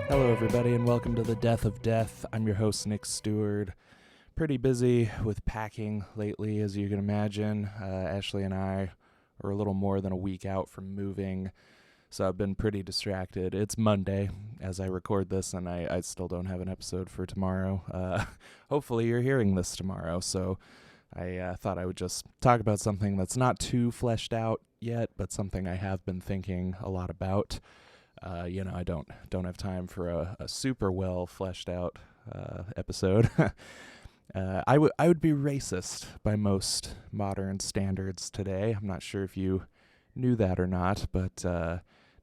Hello, everybody, and welcome to the Death of Death. I'm your host, Nick Stewart. Pretty busy with packing lately, as you can imagine. Ashley and I are a little more than a week out from moving, so I've been pretty distracted. It's Monday as I record this, and I still don't have an episode for tomorrow. Hopefully you're hearing this tomorrow, so I thought I would just talk about something that's not too fleshed out yet, but something I have been thinking a lot about. I don't have time for a super well fleshed out episode. I would be racist by most modern standards today. I'm not sure if you knew that or not, but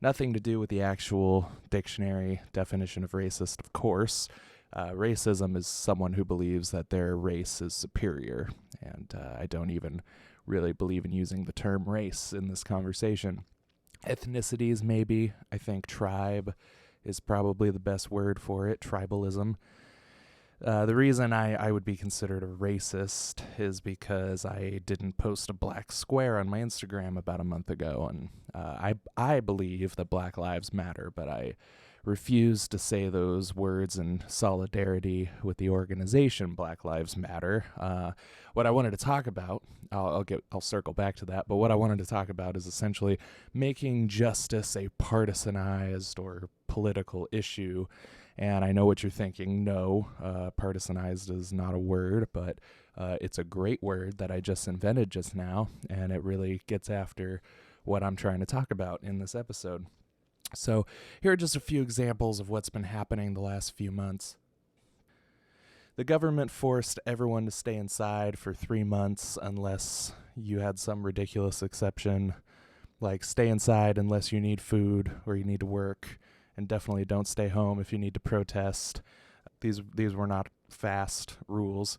nothing to do with the actual dictionary definition of racist, of course. Racism is someone who believes that their race is superior, and I don't even really believe in using the term race in this conversation. Ethnicities, maybe. I think tribe is probably the best word for it, tribalism. The reason I would be considered a racist is because I didn't post a black square on my Instagram about a month ago, and I believe that Black Lives Matter, but I refuse to say those words in solidarity with the organization Black Lives Matter. What I wanted to talk about, I'll circle back to that, but what I wanted to talk about is essentially making justice a partisanized or political issue. And I know what you're thinking. No, partisanized is not a word, but it's a great word that I just invented just now, and it really gets after what I'm trying to talk about in this episode. So here are just a few examples of what's been happening the last few months. The government forced everyone to stay inside for 3 months unless you had some ridiculous exception, like stay inside unless you need food or you need to work, and definitely don't stay home if you need to protest. These were not fast rules,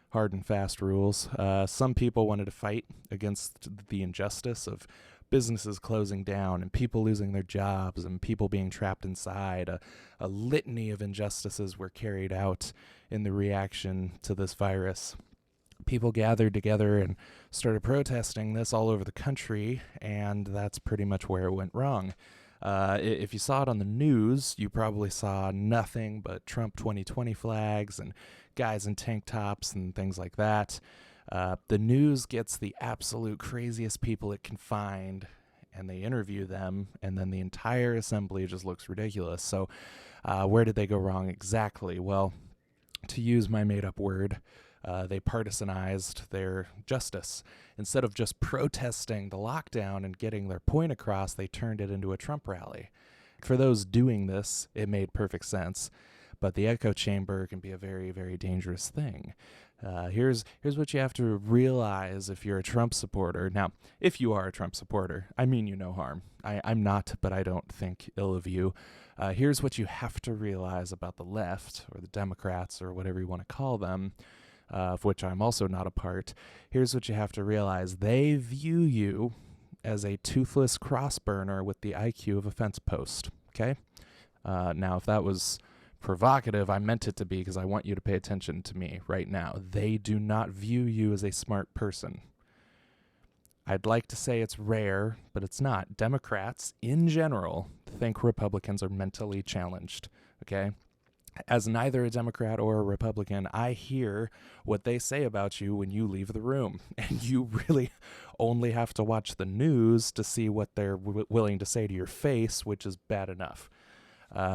hard and fast rules. Some people wanted to fight against the injustice of businesses closing down and people losing their jobs and people being trapped inside. A litany of injustices were carried out in the reaction to this virus. People gathered together and started protesting this all over the country, and that's pretty much where it went wrong. If you saw it on the news, you probably saw nothing but Trump 2020 flags and guys in tank tops and things like that. The news gets the absolute craziest people it can find, and they interview them, and then the entire assembly just looks ridiculous. So where did they go wrong exactly? Well, to use my made-up word, they partisanized their justice. Instead of just protesting the lockdown and getting their point across, they turned it into a Trump rally. For those doing this, it made perfect sense, but the echo chamber can be a very, very dangerous thing. Here's what you have to realize if you're a Trump supporter. Now, if you are a Trump supporter, I mean you no harm. I'm not, but I don't think ill of you. Here's what you have to realize about the left, or the Democrats, or whatever you want to call them, of which I'm also not a part. Here's what you have to realize. They view you as a toothless crossburner with the IQ of a fence post, okay? Now, if that was provocative, I meant it to be because I want you to pay attention to me right now. They do not view you as a smart person. I'd like to say it's rare, but it's not. Democrats, in general, think Republicans are mentally challenged, okay? As neither a Democrat or a Republican, I hear what they say about you when you leave the room, and you really only have to watch the news to see what they're willing to say to your face, which is bad enough.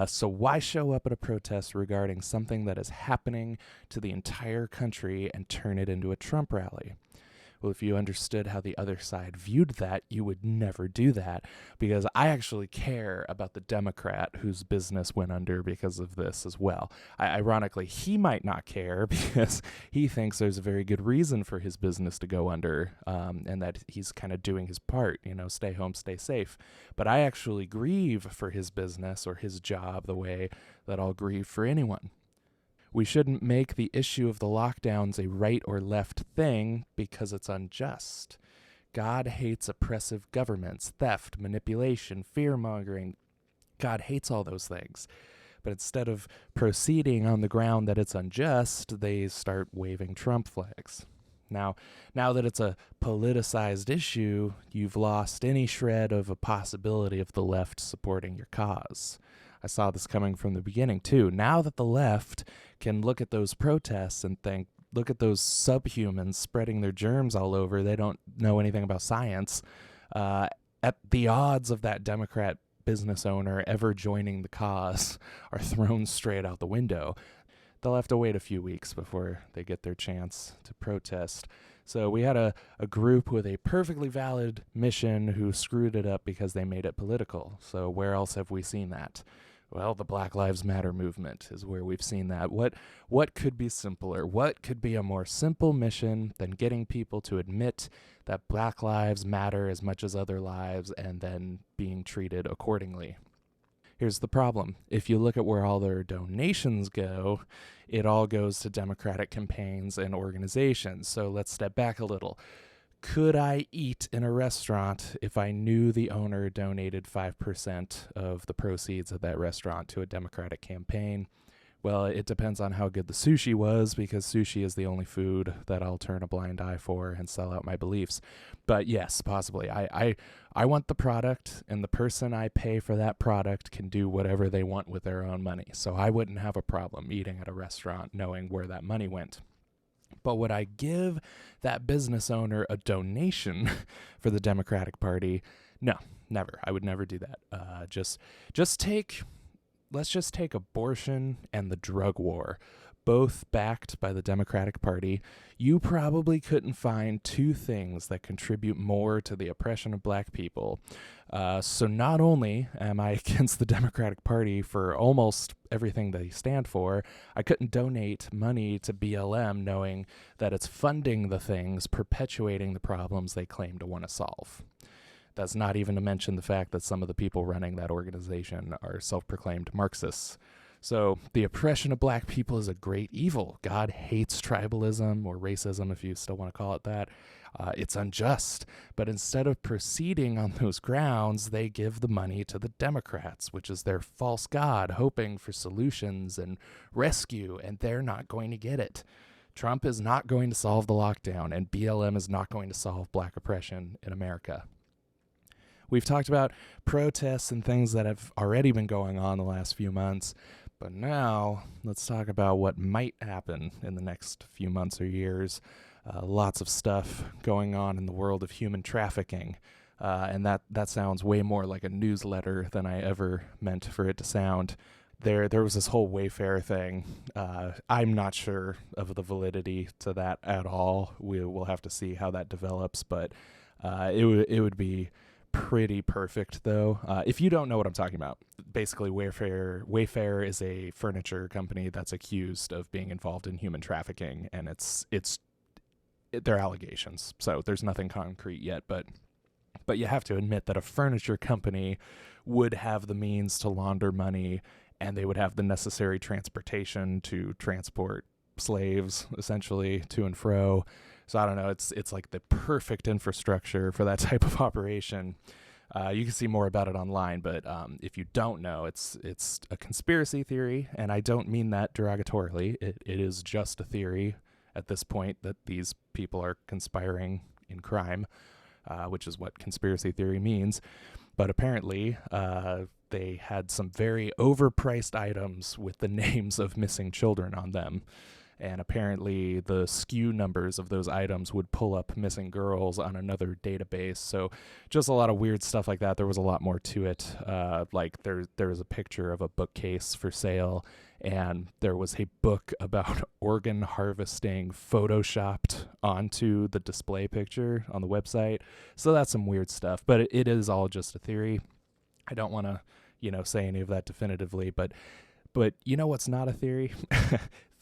So why show up at a protest regarding something that is happening to the entire country and turn it into a Trump rally? Well, if you understood how the other side viewed that, you would never do that, because I actually care about the Democrat whose business went under because of this as well. Ironically, he might not care because he thinks there's a very good reason for his business to go under, and that he's kind of doing his part, stay home, stay safe. But I actually grieve for his business or his job the way that I'll grieve for anyone. We shouldn't make the issue of the lockdowns a right or left thing because it's unjust. God hates oppressive governments, theft, manipulation, fear-mongering. God hates all those things. But instead of proceeding on the ground that it's unjust, they start waving Trump flags. Now that it's a politicized issue, you've lost any shred of a possibility of the left supporting your cause. I saw this coming from the beginning too. Now that the left can look at those protests and think, look at those subhumans spreading their germs all over, they don't know anything about science, at the odds of that Democrat business owner ever joining the cause are thrown straight out the window. They'll have to wait a few weeks before they get their chance to protest. So we had a group with a perfectly valid mission who screwed it up because they made it political. So where else have we seen that? Well, the Black Lives Matter movement is where we've seen that. What could be simpler? What could be a more simple mission than getting people to admit that Black lives matter as much as other lives and then being treated accordingly? Here's the problem. If you look at where all their donations go, it all goes to Democratic campaigns and organizations. So let's step back a little. Could I eat in a restaurant if I knew the owner donated 5% of the proceeds of that restaurant to a Democratic campaign? Well, it depends on how good the sushi was, because sushi is the only food that I'll turn a blind eye for and sell out my beliefs. But yes, possibly. I want the product, and the person I pay for that product can do whatever they want with their own money. So I wouldn't have a problem eating at a restaurant knowing where that money went. But would I give that business owner a donation for the Democratic Party? No, never. I would never do that. Let's just take abortion and the drug war, both backed by the Democratic Party. You probably couldn't find two things that contribute more to the oppression of black people. So not only am I against the Democratic Party for almost everything they stand for, I couldn't donate money to BLM knowing that it's funding the things perpetuating the problems they claim to want to solve. That's not even to mention the fact that some of the people running that organization are self-proclaimed Marxists. So the oppression of black people is a great evil. God hates tribalism, or racism if you still want to call it that. It's unjust. But instead of proceeding on those grounds, they give the money to the Democrats, which is their false god, hoping for solutions and rescue, and they're not going to get it. Trump is not going to solve the lockdown, and BLM is not going to solve black oppression in America. We've talked about protests and things that have already been going on the last few months, but now let's talk about what might happen in the next few months or years. Lots of stuff going on in the world of human trafficking, and that sounds way more like a newsletter than I ever meant for it to sound. There was this whole Wayfair thing. I'm not sure of the validity to that at all. We'll have to see how that develops, but it would be pretty perfect, though. If you don't know what I'm talking about, basically Wayfair is a furniture company that's accused of being involved in human trafficking, and they're allegations, so there's nothing concrete yet, but you have to admit that a furniture company would have the means to launder money, and they would have the necessary transportation to transport slaves, essentially, to and fro. So I don't know, it's like the perfect infrastructure for that type of operation. You can see more about it online, but if you don't know, it's a conspiracy theory, and I don't mean that derogatorily. It is just a theory at this point that these people are conspiring in crime, which is what conspiracy theory means. But apparently, they had some very overpriced items with the names of missing children on them. And apparently the SKU numbers of those items would pull up missing girls on another database. So just a lot of weird stuff like that. There was a lot more to it. Like there was a picture of a bookcase for sale, and there was a book about organ harvesting photoshopped onto the display picture on the website. So that's some weird stuff, but it is all just a theory. I don't want to, say any of that definitively, but you know what's not a theory?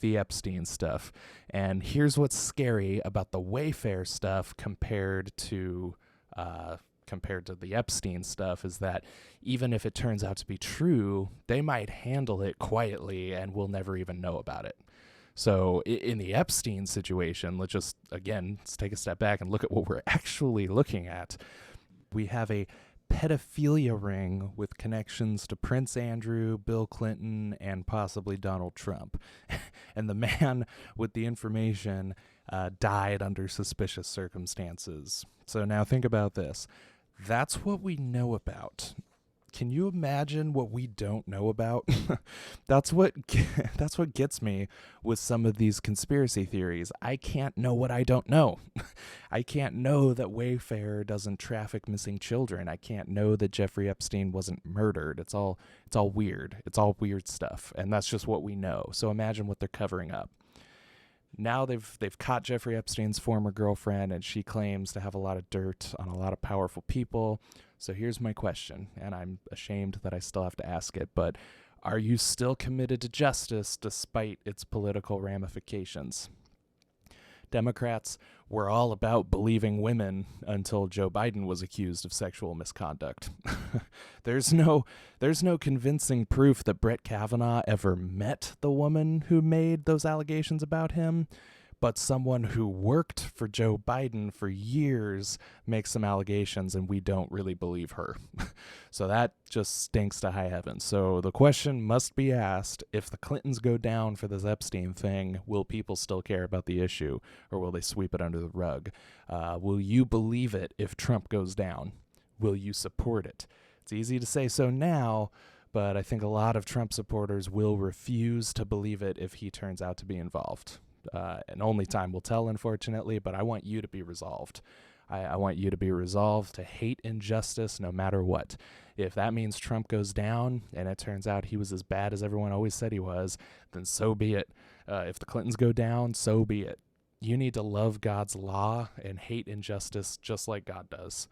The Epstein stuff. And here's what's scary about the Wayfair stuff compared to the Epstein stuff is that even if it turns out to be true, they might handle it quietly and we'll never even know about it. So in the Epstein situation, let's take a step back and look at what we're actually looking at. We have a pedophilia ring with connections to Prince Andrew, Bill Clinton, and possibly Donald Trump. And the man with the information died under suspicious circumstances. So now think about this. That's what we know about. Can you imagine what we don't know about? that's what gets me with some of these conspiracy theories. I can't know what I don't know. I can't know that Wayfair doesn't traffic missing children. I can't know that Jeffrey Epstein wasn't murdered. It's all weird. It's all weird stuff, and that's just what we know. So imagine what they're covering up. Now they've caught Jeffrey Epstein's former girlfriend, and she claims to have a lot of dirt on a lot of powerful people. So here's my question, and I'm ashamed that I still have to ask it, but are you still committed to justice despite its political ramifications? Democrats were all about believing women until Joe Biden was accused of sexual misconduct. There's no convincing proof that Brett Kavanaugh ever met the woman who made those allegations about him, but someone who worked for Joe Biden for years makes some allegations and we don't really believe her. So that just stinks to high heaven. So the question must be asked, if the Clintons go down for this Epstein thing, will people still care about the issue, or will they sweep it under the rug? Will you believe it if Trump goes down? Will you support it? It's easy to say so now, but I think a lot of Trump supporters will refuse to believe it if he turns out to be involved. And only time will tell, unfortunately, but I want you to be resolved. I want you to be resolved to hate injustice no matter what. If that means Trump goes down and it turns out he was as bad as everyone always said he was, then so be it. If the Clintons go down, so be it. You need to love God's law and hate injustice just like God does.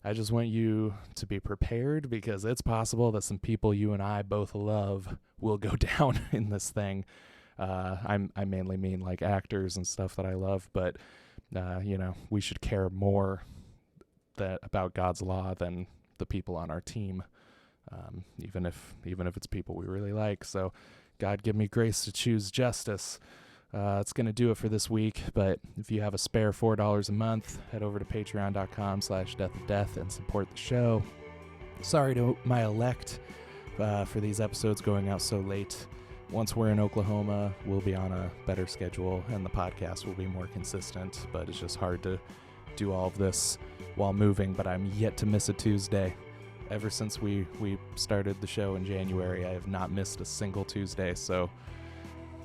I just want you to be prepared, because it's possible that some people you and I both love will go down in this thing. I mainly mean like actors and stuff that I love, but we should care more about God's law than the people on our team, even if it's people we really like. So God, give me grace to choose justice. It's going to do it for this week, but if you have a spare $4 a month, head over to patreon.com/deathofdeath and support the show. Sorry to my elect for these episodes going out so late. Once we're in Oklahoma, we'll be on a better schedule and the podcast will be more consistent, but it's just hard to do all of this while moving. But I'm yet to miss a Tuesday. Ever since we started the show in January, I have not missed a single Tuesday, so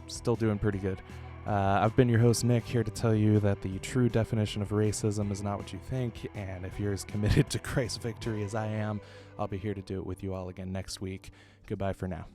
still doing pretty good. I've been your host, Nick, here to tell you that the true definition of racism is not what you think, and if you're as committed to Christ's victory as I am, I'll be here to do it with you all again next week. Goodbye for now.